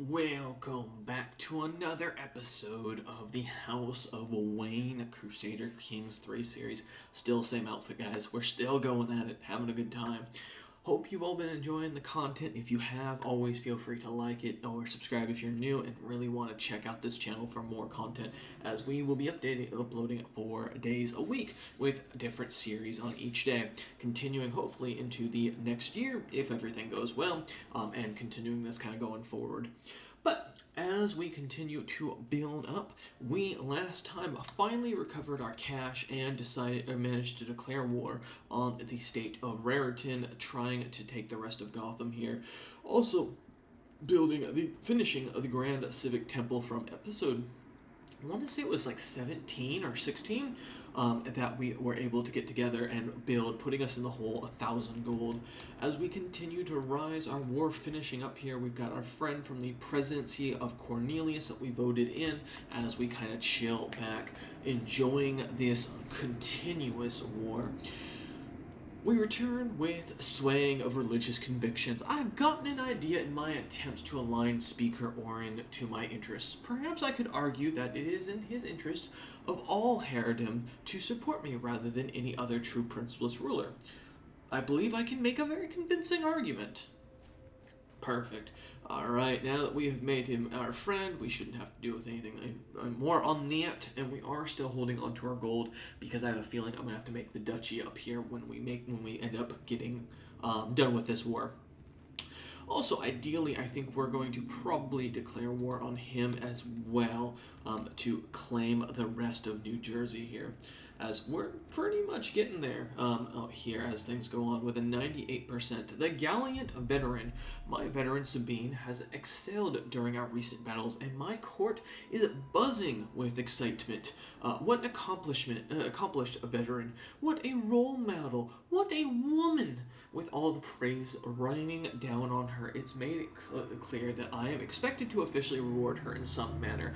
Welcome back to another episode of the House of Wayne Crusader Kings 3 series. Still same outfit, guys. We're still going at it, having a good time. Hope you've all been enjoying the content. If you have, always feel free to like it or subscribe if you're new and really want to check out this channel for more content, as we will be uploading 4 days a week with different series on each day, continuing hopefully into the next year if everything goes well, and continuing this kind of going forward. But as we continue to build up, we last time finally recovered our cash and managed to declare war on the state of Raritan, trying to take the rest of Gotham here. Also, finishing of the Grand Civic Temple from episode, I want to say it was like 17 or 16, that we were able to get together and build, putting us in the hole 1,000 gold. As we continue to rise, our war finishing up here, we've got our friend from the presidency of Cornelius that we voted in as we kind of chill back, enjoying this continuous war. We return with swaying of religious convictions. I've gotten an idea in my attempts to align Speaker Orin to my interests. Perhaps I could argue that it is in his interest of all heirdom to support me rather than any other true principleless ruler. I believe I can make a very convincing argument. Perfect. Alright, now that we have made him our friend, we shouldn't have to deal with anything more on that, and we are still holding on to our gold, because I have a feeling I'm going to have to make the duchy up here when we end up getting done with this war. Also, ideally, I think we're going to probably declare war on him as well, to claim the rest of New Jersey here, as we're pretty much getting there out here as things go on with a 98%. The Gallant Veteran, my veteran Sabine, has excelled during our recent battles, and my court is buzzing with excitement. What an accomplished veteran. What a role model. What a woman. With all the praise raining down on her, it's made it clear that I am expected to officially reward her in some manner.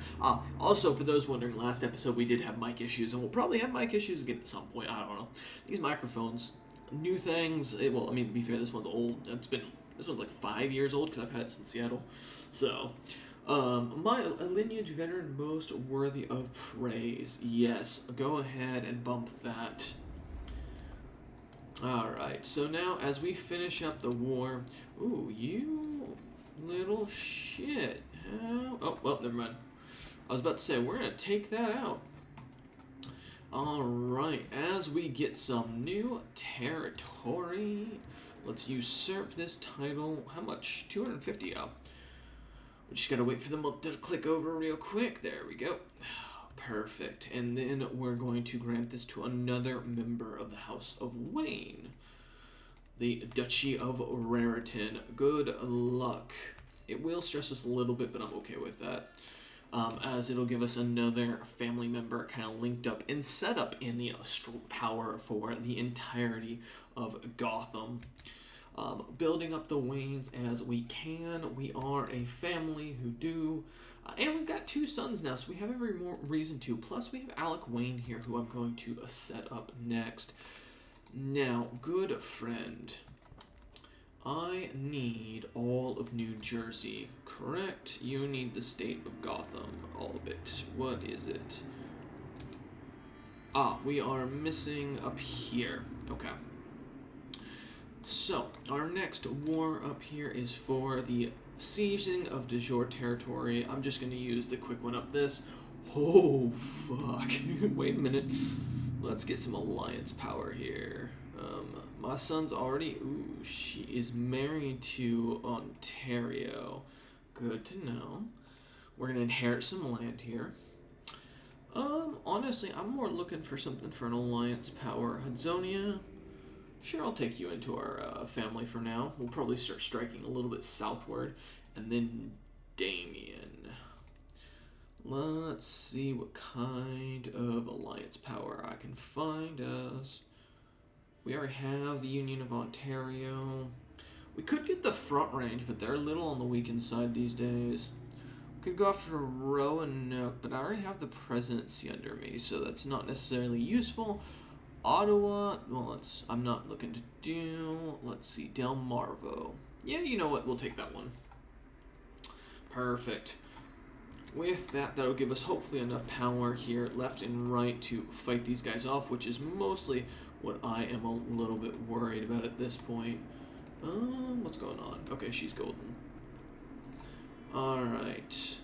Also, for those wondering, last episode we did have mic issues, and we'll probably have mic issues again at some point. I don't know. These microphones, new things. Well, I mean, to be fair, this one's old. This one's like 5 years old because I've had it since Seattle. So, my lineage veteran most worthy of praise. Yes, go ahead and bump that. Alright, so now as we finish up the war... Ooh, you little shit. Oh, well, never mind. I was about to say, we're going to take that out. Alright, as we get some new territory, let's usurp this title. How much? 250, oh. We just got to wait for the month to click over real quick. There we go. Perfect. And then we're going to grant this to another member of the House of Wayne. The Duchy of Raritan. Good luck. It will stress us a little bit, but I'm okay with that. As it'll give us another family member kind of linked up and set up in the power for the entirety of Gotham. Building up the Waynes as we can. We are a family who do... and we've got 2 sons now, so we have every more reason to. Plus, we have Alec Wayne here, who I'm going to set up next. Now, good friend, I need all of New Jersey, correct? You need the state of Gotham, all of it. What is it? We are missing up here. Okay. So, our next war up here is for the sieging of de jure territory. I'm just going to use the quick one up this. Oh, fuck. Wait a minute. Let's get some alliance power here. My son's already... Ooh, she is married to Ontario. Good to know. We're going to inherit some land here. Honestly, I'm more looking for something for an alliance power. Hudsonia... Sure, I'll take you into our family for now. We'll probably start striking a little bit southward. And then Damian. Let's see what kind of alliance power I can find us. We already have the Union of Ontario. We could get the front range, but they're a little on the weakened side these days. We could go after Roanoke, but I already have the presidency under me, so that's not necessarily useful. Ottawa, well, I'm not looking to do, let's see, Delmarva. Yeah, you know what, we'll take that one. Perfect. With that, that'll give us hopefully enough power here left and right to fight these guys off, which is mostly what I am a little bit worried about at this point. What's going on? Okay, she's golden. Alright.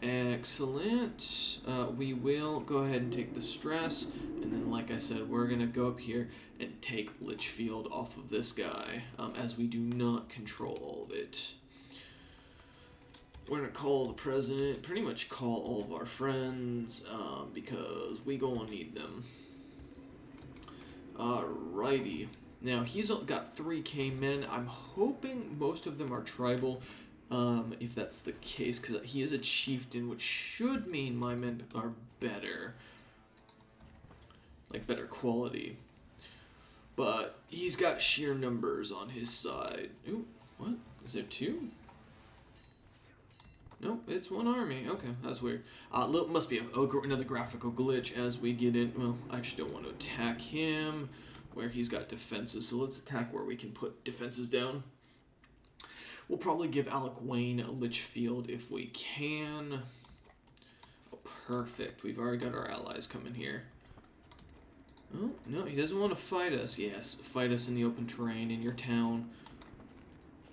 Excellent. We will go ahead and take the stress, and then like I said, we're going to go up here and take Litchfield off of this guy, as we do not control all of it. We're going to call the president, pretty much call all of our friends, because we gonna need them. Alrighty. Now, he's got 3k men. I'm hoping most of them are tribal, if that's the case, because he is a chieftain, which should mean my men are better. Like, better quality. But he's got sheer numbers on his side. Ooh, what? Is there 2? Nope, it's 1 army. Okay, that's weird. Must be another graphical glitch as we get in. Well, I actually don't want to attack him where he's got defenses, so let's attack where we can put defenses down. We'll probably give Alec Wayne a Litchfield if we can. Oh, perfect. We've already got our allies coming here. Oh, no, he doesn't want to fight us. Yes, fight us in the open terrain in your town.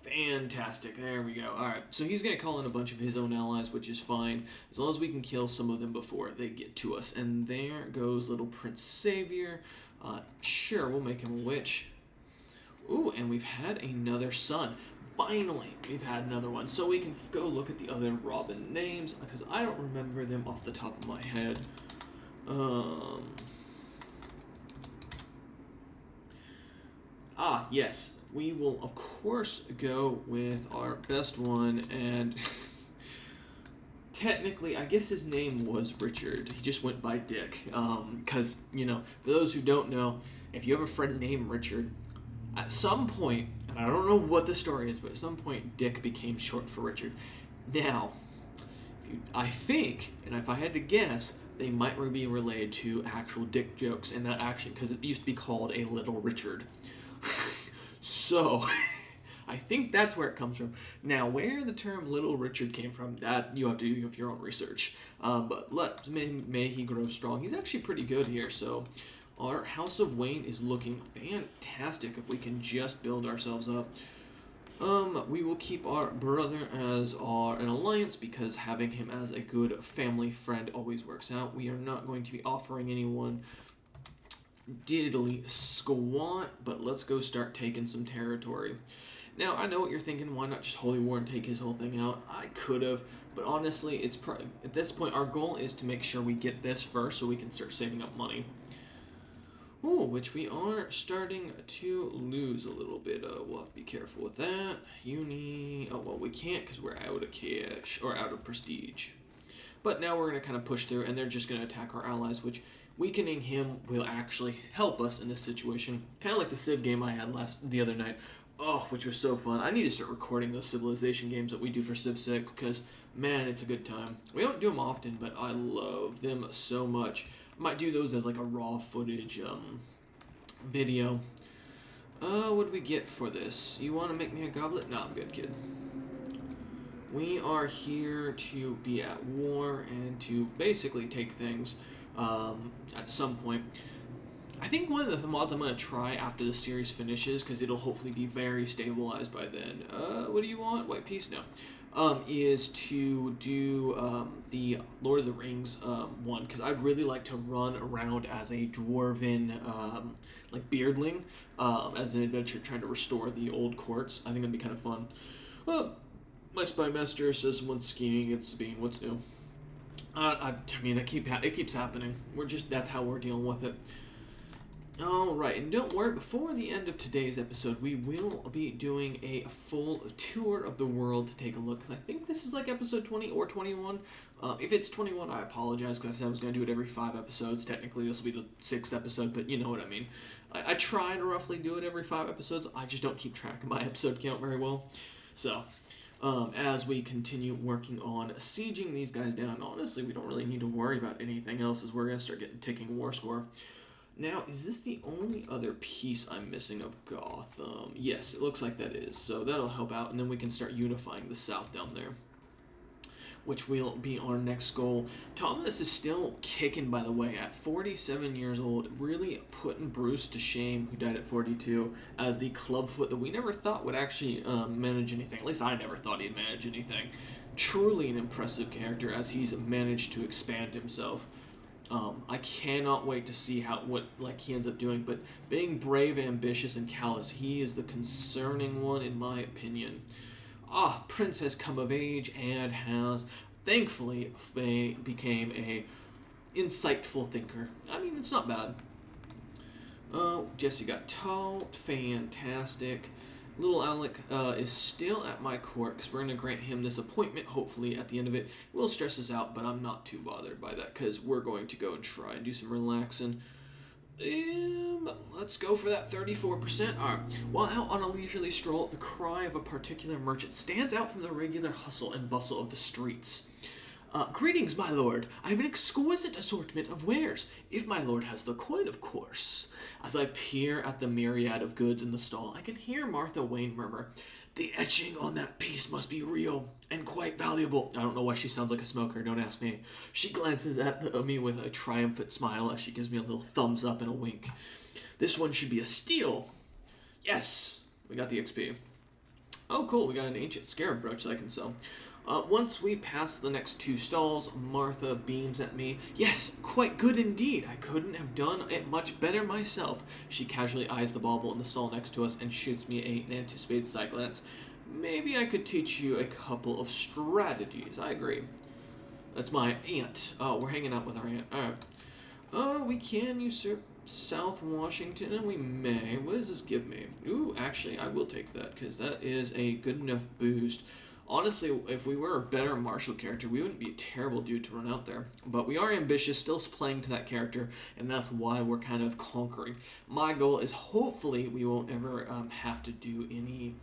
Fantastic. There we go. Alright, so he's going to call in a bunch of his own allies, which is fine, as long as we can kill some of them before they get to us. And there goes little Prince Savior. Sure, we'll make him a witch. Ooh, and we've had another son. Finally, we've had another one. So we can go look at the other Robin names, because I don't remember them off the top of my head. Yes. We will, of course, go with our best one, and technically, I guess his name was Richard. He just went by Dick, because, you know, for those who don't know, if you have a friend named Richard, at some point, and I don't know what the story is, but at some point, Dick became short for Richard. Now, I think, and if I had to guess, they might be related to actual dick jokes, and that actually, because it used to be called a Little Richard. So, I think that's where it comes from. Now, where the term Little Richard came from, that you have to do your own research. But may he grow strong. He's actually pretty good here, so our House of Wayne is looking fantastic if we can just build ourselves up. We will keep our brother as an alliance, because having him as a good family friend always works out. We are not going to be offering anyone diddly squat, but let's go start taking some territory. Now, I know what you're thinking, why not just Holy War and take his whole thing out? I could have, but honestly, it's at this point, our goal is to make sure we get this first so we can start saving up money. Ooh, which we are starting to lose a little bit. We'll have to be careful with that. Oh, well, we can't because we're out of cash, or out of prestige. But now we're going to kind of push through, and they're just going to attack our allies, which weakening him will actually help us in this situation. Kind of like the Civ game I had the other night. Oh, which was so fun. I need to start recording those Civilization games that we do for Civ 6, because, man, it's a good time. We don't do them often, but I love them so much. I might do those as like a raw footage video. What do we get for this? You want to make me a goblet? No, I'm good, kid. We are here to be at war and to basically take things at some point. I think one of the mods I'm going to try after the series finishes, because it'll hopefully be very stabilized by then. What do you want? White piece? No. Is to do the Lord of the Rings one, because I'd really like to run around as a dwarven like beardling as an adventure trying to restore the old courts. I think that'd be kind of fun. My spy master says someone's scheming against Sabine. What's new? I mean, it keeps happening. That's how we're dealing with it. Alright, and don't worry, before the end of today's episode, we will be doing a full tour of the world to take a look, because I think this is like episode 20 or 21. If it's 21, I apologize, because I said I was going to do it every 5 episodes. Technically, this will be the 6th episode, but you know what I mean. I try to roughly do it every 5 episodes. I just don't keep track of my episode count very well. So, as we continue working on sieging these guys down, honestly, we don't really need to worry about anything else, as we're going to start getting ticking war score. Now, is this the only other piece I'm missing of Gotham? Yes, it looks like that is. So that'll help out, and then we can start unifying the South down there, which will be our next goal. Thomas is still kicking, by the way, at 47 years old, really putting Bruce to shame, who died at 42, as the clubfoot that we never thought would actually manage anything. At least I never thought he'd manage anything. Truly an impressive character as he's managed to expand himself. I cannot wait to see what he ends up doing, but being brave, ambitious, and callous, he is the concerning one in my opinion. Prince has come of age and has thankfully became a insightful thinker. I mean, it's not bad. Jesse got taught, fantastic. Little Alec is still at my court because we're going to grant him this appointment, hopefully, at the end of it. It will stress us out, but I'm not too bothered by that because we're going to go and try and do some relaxing. Let's go for that 34%. All right. While out on a leisurely stroll, the cry of a particular merchant stands out from the regular hustle and bustle of the streets. Greetings, my lord. I have an exquisite assortment of wares, if my lord has the coin, of course. As I peer at the myriad of goods in the stall, I can hear Martha Wayne murmur, "The etching on that piece must be real and quite valuable." I don't know why she sounds like a smoker, don't ask me. She glances at me with a triumphant smile as she gives me a little thumbs up and a wink. "This one should be a steal." Yes, we got the XP. Oh, cool, we got an ancient scarab brooch that I can sell. Once we pass the next two stalls, Martha beams at me. "Yes, quite good indeed. I couldn't have done it much better myself." She casually eyes the bauble in the stall next to us and shoots me an anticipated side glance. "Maybe I could teach you a couple of strategies." I agree. That's my aunt. Oh, we're hanging out with our aunt. Alright. We can usurp South Washington, and we may. What does this give me? Ooh, actually, I will take that, because that is a good enough boost. Honestly, if we were a better martial character, we wouldn't be a terrible dude to run out there. But we are ambitious, still playing to that character, and that's why we're kind of conquering. My goal is hopefully we won't ever have to do any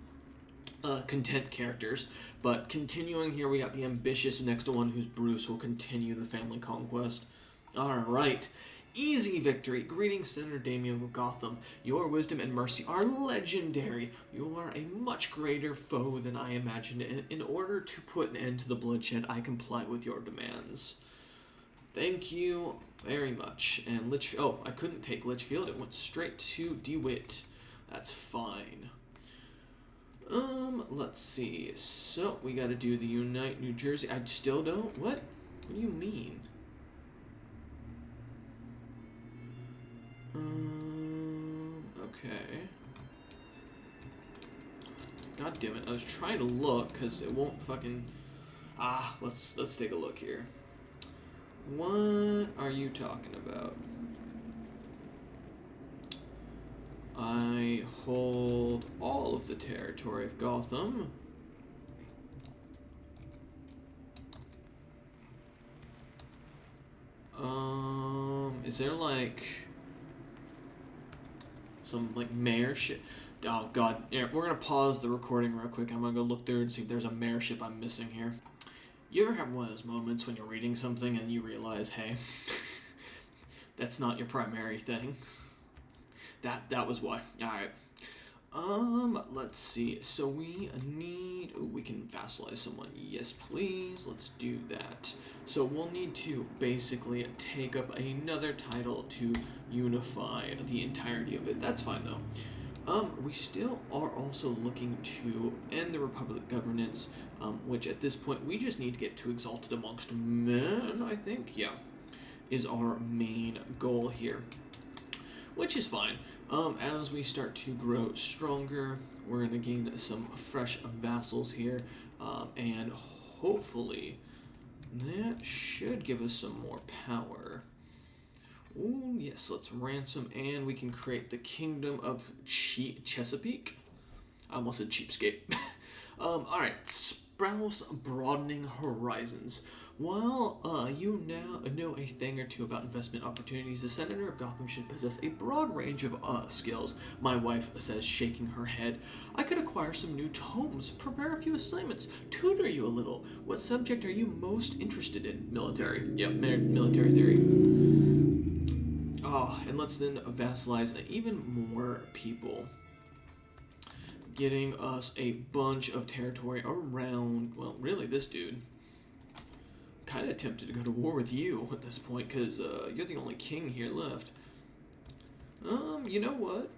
content characters. But continuing here, we got the ambitious next one, who's Bruce, will continue the family conquest. Alright. Easy victory. Greetings, Senator Damian of Gotham. Your wisdom and mercy are legendary. You are a much greater foe than I imagined. In order to put an end to the bloodshed, I comply with your demands. Thank you very much. And I couldn't take Litchfield. It went straight to DeWitt. That's fine. Let's see. So, we gotta do the Unite New Jersey. I still don't? What do you mean? Okay. God damn it! I was trying to look because it won't fucking. Let's take a look here. What are you talking about? I hold all of the territory of Gotham. Is there like some mayorship? Oh god, yeah, we're gonna pause the recording real quick. I'm gonna go look through and see if there's a mayorship I'm missing here. You ever have one of those moments when you're reading something and you realize, hey, that's not your primary thing? That was why. Alright. Let's see. So we can vassalize someone. Yes, please. Let's do that. So we'll need to basically take up another title to unify the entirety of it. That's fine, though. We still are also looking to end the Republic governance, which at this point we just need to get to Exalted Amongst Men, I think. Yeah, is our main goal here. Which is fine. As we start to grow stronger, we're going to gain some fresh vassals here, and hopefully that should give us some more power. Ooh, yes, let's ransom, and we can create the Kingdom of Chesapeake. I almost said Cheapskate. Alright, Sprouse Broadening Horizons. While you now know a thing or two about investment opportunities, the Senator of Gotham should possess a broad range of skills, my wife says, shaking her head. I could acquire some new tomes, prepare a few assignments, tutor you a little. What subject are you most interested in? Military. Yep, military theory. Oh, and let's then vassalize even more people, getting us a bunch of territory around, well, really this dude. Kind of tempted to go to war with you at this point, because you're the only king here left. You know what?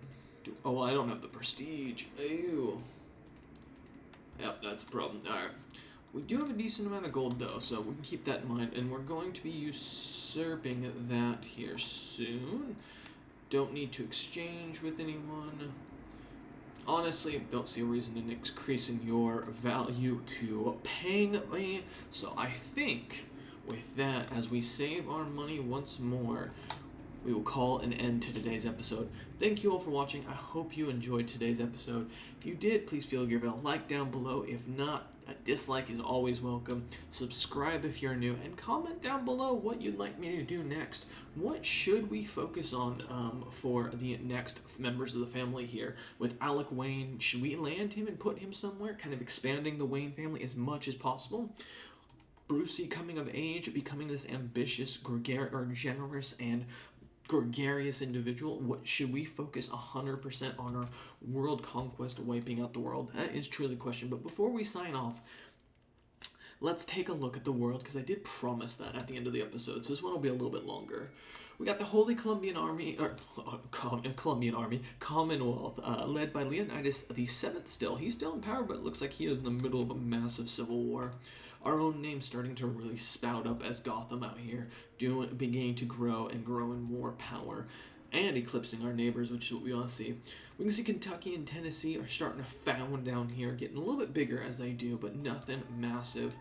Oh, well, I don't have the prestige. Ew. Yep, that's a problem. Alright. We do have a decent amount of gold, though, so we can keep that in mind. And we're going to be usurping that here soon. Don't need to exchange with anyone. Honestly, don't see a reason in increasing your value to paying me. So I think with that, as we save our money once more, we will call an end to today's episode. Thank you all for watching. I hope you enjoyed today's episode. If you did, please feel give it a like down below. If not, a dislike is always welcome. Subscribe if you're new, and comment down below what you'd like me to do next. What should we focus on for the next members of the family here? With Alec Wayne, should we land him and put him somewhere, kind of expanding the Wayne family as much as possible? Brucey coming of age, becoming this ambitious, generous, and gregarious individual. What should we focus 100% on our world conquest, wiping out the world? That is truly the question. But before we sign off, let's take a look at the world, because I did promise that at the end of the episode, so this one will be a little bit longer. We got the Holy Columbian Army, or Commonwealth, led by Leonidas the Seventh still. He's still in power, but it looks like he is in the middle of a massive civil war. Our own name starting to really spout up as Gotham out here, beginning to grow and grow in more power, and eclipsing our neighbors, which is what we want to see. We can see Kentucky and Tennessee are starting to found down here, getting a little bit bigger as they do, but nothing massive.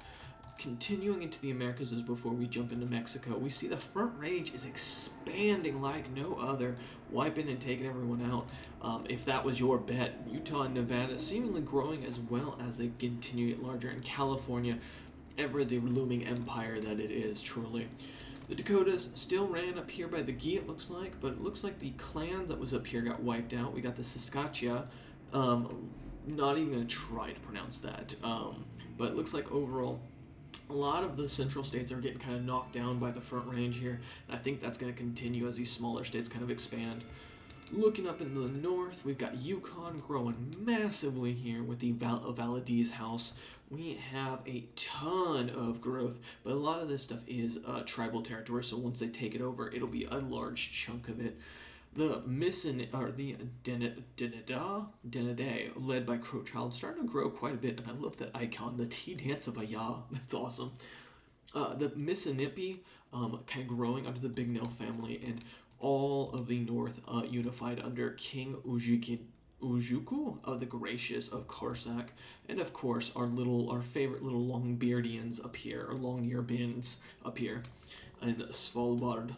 Continuing into the Americas as before we jump into Mexico, we see the Front Range is expanding like no other, wiping and taking everyone out. If that was your bet, Utah and Nevada seemingly growing as well as they continue to get larger, in California, ever the looming empire that it is, truly. The Dakotas still ran up here by the Gee, it looks like, but it looks like the clan that was up here got wiped out. We got the Saskatchewan, not even going to try to pronounce that, but it looks like overall a lot of the central states are getting kind of knocked down by the Front Range here, and I think that's going to continue as these smaller states kind of expand. Looking up into the north, we've got Yukon growing massively here with the Valadez house. We have a ton of growth, but a lot of this stuff is tribal territory, so once they take it over, it'll be a large chunk of it. The Denede, led by Crowchild, starting to grow quite a bit, and I love that icon, the T-dance of a Ya. That's awesome. The Mississippi, kind of growing under the Big Nail family, and all of the north unified under King Ujuku of the Gracious of Corsac, and of course our favorite little Longbeardians up here, or Longyearbins up here, and Svalbard.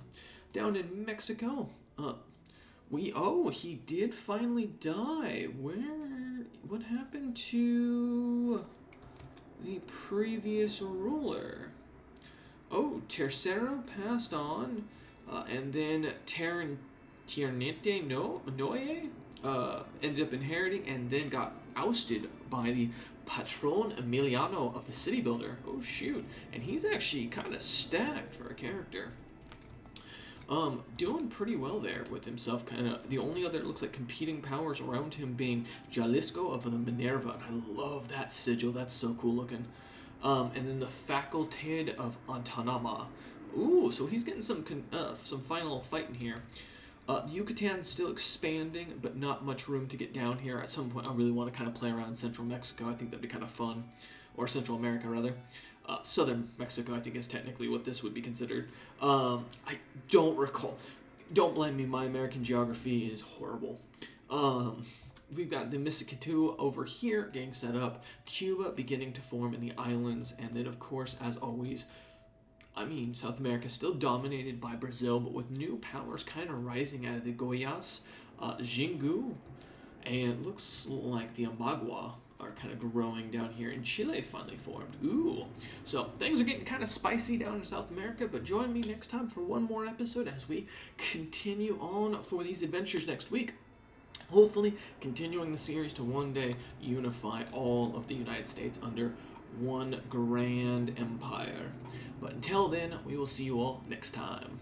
Down in Mexico, he did finally die. What happened to the previous ruler? Oh, Tercero passed on, and then Tiernete Noye ended up inheriting and then got ousted by the Patron Emiliano of the City Builder. Oh shoot, and he's actually kind of stacked for a character. Doing pretty well there with himself. Kind of the only other, it looks like, competing powers around him being Jalisco of the Minerva, and I love that sigil. That's so cool looking. And then the Facultad of Antanama. Ooh, so he's getting some final fighting here. The Yucatan's still expanding, but not much room to get down here. At some point, I really want to kind of play around in Central Mexico. I think that'd be kind of fun. Or Central America, rather. Southern Mexico, I think, is technically what this would be considered. I don't recall. Don't blame me, my American geography is horrible. We've got the Missikitu over here getting set up. Cuba beginning to form in the islands. And then, of course, as always, South America still dominated by Brazil, but with new powers kind of rising out of the Goiás, Jingu, and looks like the Amagua are kind of growing down here, and Chile finally formed. Ooh. So things are getting kind of spicy down in South America, but join me next time for one more episode as we continue on for these adventures next week. Hopefully continuing the series to one day unify all of the United States under one grand empire. But until then, we will see you all next time.